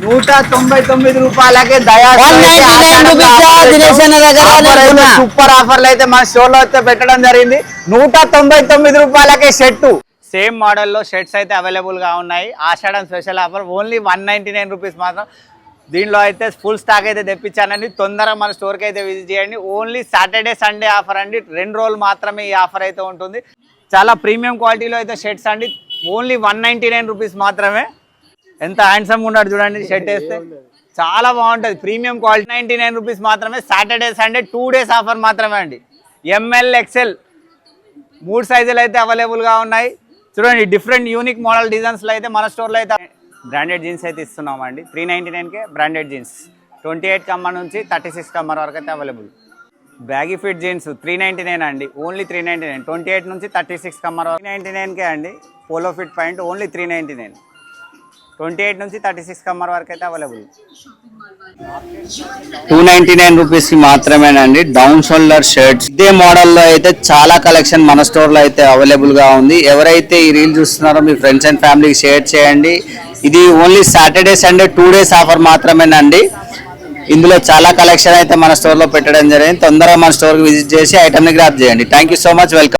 199 రూపాయలకే దయా సూపర్ ఆఫర్లు అయితే మన షోలో అయితే పెట్టడం జరిగింది. 199 రూపాయలకే షర్ట్. సేమ్ మోడల్లో షర్ట్స్ అయితే అవైలబుల్ గా ఉన్నాయి. ఆషాఢం స్పెషల్ ఆఫర్ ఓన్లీ 199 రూపీస్ మాత్రం. దీనిలో అయితే ఫుల్ స్టాక్ అయితే తెప్పించానండి. తొందరగా మన స్టోర్కి అయితే విజిట్ చేయండి. ఓన్లీ సాటర్డే సండే ఆఫర్ అండి. 2 రోజులు మాత్రమే ఈ ఆఫర్ అయితే ఉంటుంది. చాలా ప్రీమియం క్వాలిటీలో అయితే షర్ట్స్ అండి. ఓన్లీ 199 రూపీస్ మాత్రమే. ఎంత హ్యాండ్సమ్గా ఉన్నాడు చూడండి షర్ట్ వేస్తే. చాలా బాగుంటుంది. Premium quality. 99 రూపీస్ మాత్రమే. సాటర్డే సండే 2 డేస్ ఆఫర్ మాత్రమే అండి. ఎంఎల్ ఎక్సెల్ 3 సైజులు అయితే అవైలబుల్గా ఉన్నాయి. చూడండి డిఫరెంట్ యూనిక్ మోడల్ డిజైన్స్లో అయితే మన స్టోర్లో అయితే బ్రాండెడ్ జీన్స్ అయితే ఇస్తున్నామండి. 399కే బ్రాండెడ్ జీన్స్ 28 కమ్మర్ నుంచి 36 కమ్మర్ వరకు అయితే అవైలబుల్. బ్యాగీ ఫిట్ జీన్స్ 399 అండి. ఓన్లీ 399. 28 నుంచి 36 కమ్మర్ వరకు 399కే అండి. Polo fit point only 399. 28 నుంచి 36 కమ్మర్ వరకు అయితే అవైలబుల్. 299 రూపీస్కి మాత్రమేనండి. డౌన్ షోల్డర్ షర్ట్స్ ఇదే మోడల్లో అయితే చాలా కలెక్షన్ మన స్టోర్లో అయితే అవైలబుల్గా ఉంది. ఎవరైతే ఈ రీల్ చూస్తున్నారో మీ ఫ్రెండ్స్ అండ్ ఫ్యామిలీకి షేర్ చేయండి. ఇది only Saturday Sunday 2 days offer మాత్రమేనండి. ఇందులో చాలా కలెక్షన్ అయితే మన స్టోర్లో పెట్టడం జరిగింది. తొందరగా మన స్టోర్కి విజిట్ చేసి ఐటమ్ని గ్రాప్ చేయండి. Thank you so much. Welcome.